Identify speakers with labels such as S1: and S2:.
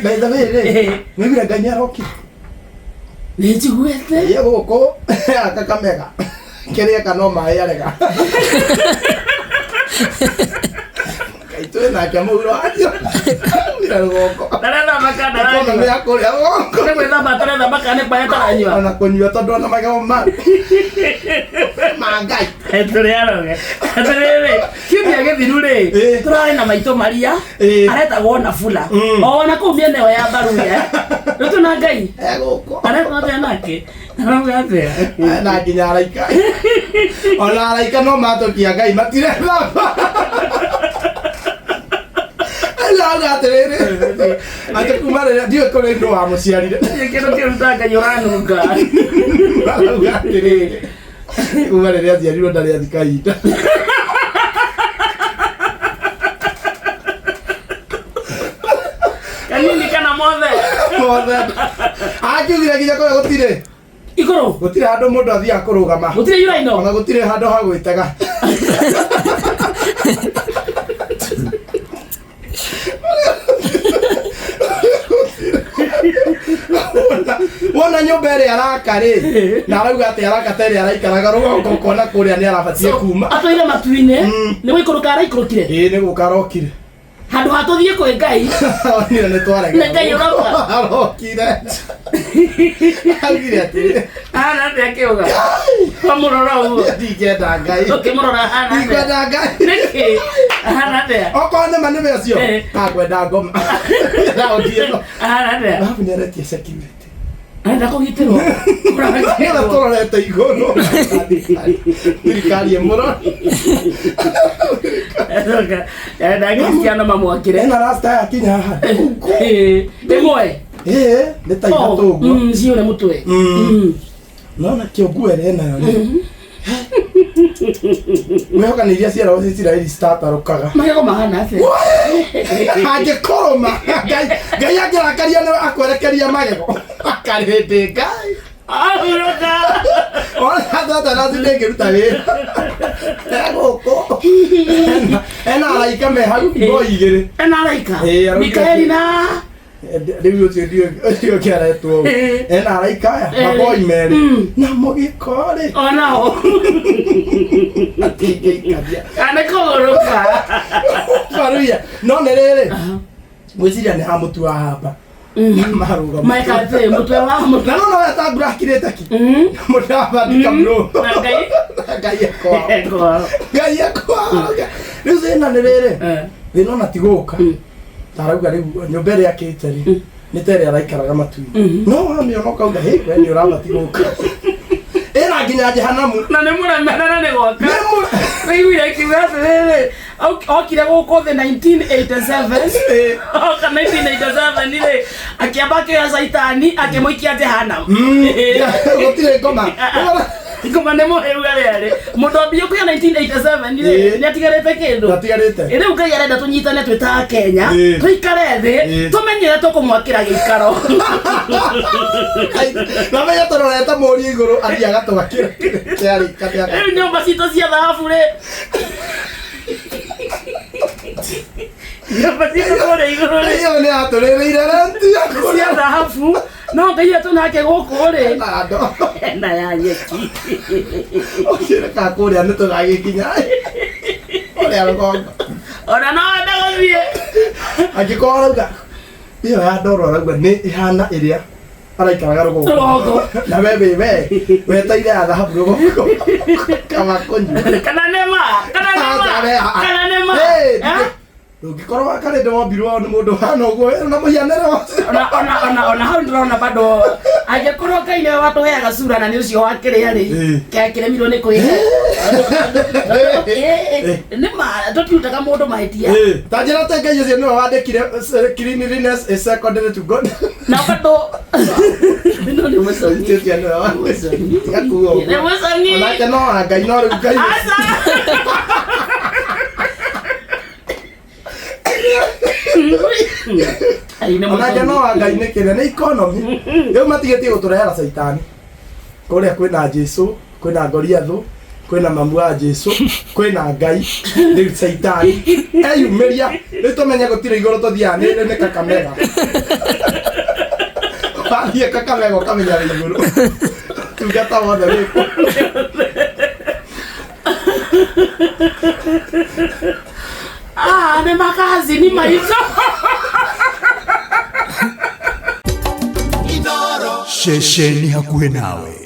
S1: Maitha rĩrĩ nĩwĩra Ngai nĩaroki
S2: nĩnjiguĩte
S1: ye gũkũ Kakamega kĩrĩa kana maĩ arega Kaitũ nake mũuro acio wĩra rũgongo
S2: ndarenda makandara
S1: nĩ yakũrĩa rũgongo
S2: nĩ gwĩthamba tũrenda makane kũrĩa taranyua
S1: ona kũnyua tondũ ona magego ma Ngai
S2: tũrĩaroge atĩrĩrĩ kiumia gĩthiru rĩ tũrarĩ na maitũ Maria aretagwo Nabula ona kũu mĩena ĩyo ya Mbaruya rĩu tũna Ngai
S1: gũkũ
S2: aretwo atĩa nake arauga atĩa
S1: na nginya araika ona araika no matũkia Ngai matirenda Lauga atĩrĩrĩ atĩ kuma rĩrĩa ndiũĩ kũrĩ ndũ wa mũciarire
S2: kĩndũ kĩruta Ngai ũranunga
S1: Lauga atĩrĩrĩ kuma rĩrĩa aciarirwo ndarĩ athika ihinda
S2: kanini kana mothe
S1: akiugire nginya kũrĩa gũtirĩ
S2: igũrũ
S1: gũtirĩ handũ mũndũ athiaga kũrũgama
S2: gũtirĩ yuraino
S1: ona gũtirĩ handũ ha gwĩtega wona nyũmba ĩrĩa araka rĩ na arauga atĩ araka ta ĩrĩa araikaraga rũgongo ũkona kũrĩa nĩ arabatie kuma
S2: atũire matu-inĩ nĩ gũikũrũka araikũrũkire
S1: ĩĩ nĩ gũka arokire
S2: handũ hatũthiĩ kwĩ Ngai
S1: onire nĩ twarega
S2: nĩ Ngai ũroka
S1: arokire augire atĩrĩ
S2: hana atĩa kĩũga wamũrora ũguo
S1: ndingĩenda Ngai
S2: ũkĩmũrora hana atĩa
S1: ndingĩenda Ngai
S2: nĩkĩ hana atĩa
S1: okorwo nĩ ma nĩ mecio ngwenda ngoma ndaũthiĩ
S2: hana atĩa
S1: arabu nĩ aretia security
S2: arenda kũgitĩrwo
S1: nĩgetha tũrorete igũrũ thirikari ĩmũrore
S2: arenda Kristiano mamwakĩre
S1: ena rasta yakinya haha
S2: ĩmwe
S1: nĩ ta ithatũ ũguo
S2: ciũre mũtwe
S1: nona kĩonguere enayo wehoka nĩ iria ciaragwo ci Isiraeli citatarũkaga
S2: magego mahana atĩa
S1: angĩkorũma Ngai angĩrakaria nĩ akwerekeria magego akarĩndĩ Ngai
S2: ahurũka
S1: ona tata naci ndĩngĩruta wĩra gũkũ ena araika me hau ngo igĩrĩ
S2: ena araika Mikaeli na
S1: rĩu ũcio kĩaretwo ena araika aya maboi merĩ na mũgĩkorĩ
S2: onao
S1: atingĩikaria
S2: kana kũgũrũka
S1: Mbaruya no nĩ rĩrĩ gwĩciria nĩ ha mũtu wa hamba marũgama
S2: maikatĩ mũtwe wa mũtwe
S1: na no ya ta mbura akirĩte ki mũtwe wa bandika bro Ngai ekwa rĩu thĩna nĩ rĩrĩ thĩna ona ti gũka tarauga rĩu nyũmba ĩrĩa akĩte rĩ nĩ ta ĩrĩa araikaraga matu-inĩ no wamĩona ũkauga hĩ we nĩ ũrabati gũka ĩna nginya jehanamu
S2: na nĩ mũremerera nĩ gwaka rĩiguire kiuga atĩrĩrĩ okire gũkũ thĩ 1987 oka 1987 rĩ akĩamba akĩoya Saitani akĩmũikia jehanamu
S1: gũtirĩ ngoma
S2: ngoma nĩ mũhĩu arĩa mũndũ mbio kuya 1987 rĩ nĩ atigarĩte kĩndũ rĩu Ngai arenda tũnyitane twĩ ta Kenya tũikare thĩ tũmenyere tũkũmwakĩra gĩikaro
S1: na menya tũrorete mũri igũrũ athiaga tũgakĩra
S2: rĩu nyũmba citũ cia thahabu rĩ nyũmba citũ kũrĩa igũrũ rĩ
S1: ĩyo nĩ atũrĩrĩire renti
S2: cia thahabu no Ngai atũnake gũkũ rĩ na ya nyeki
S1: ũkĩreka kũrĩa nĩ tũgagĩkinya ũrĩa rũgongo
S2: ona no wenda gũthiĩ
S1: angĩkorwo arauga ĩyo ya ndoro arauga nĩ ĩhana ĩrĩa araikaraga rũgongo na we weteire ya thahabu rũgongo kama kũnyua
S2: kana nĩma
S1: ndũngĩkorwo wakarĩ ndombirwo nĩ mũndũ hana ũguo na mũhianĩre
S2: ona hau ndĩrona bado angĩkorwo Ngai nĩwe watũheaga cura na nĩ ũcio wakĩrĩa rĩ kĩremirwo nĩ kwĩhe nĩma tũtiutaga mũndũ mahĩtia
S1: ta njĩra atĩ Ngai ũcio nĩwe wandĩkire cleanliness is secondary to God
S2: na bado no nĩ mũconi
S1: onake no Ngai no rĩu Ngai onake no Ngai nĩ kĩrĩa nĩ economy rĩu matigĩtie gũtũrehera Saitani kũrĩa kwĩna Jesũ kwĩna Goliath kwena mamu wa Jesu kwena Ngai ni Saitani eyumeria ni tumenye gutire iguru tuthia ni Kakamega Pathie Kakamega kamenya iguru tugata wothe wiko
S2: ni makazi ni maisha
S3: Shesheni hakuwe nawe.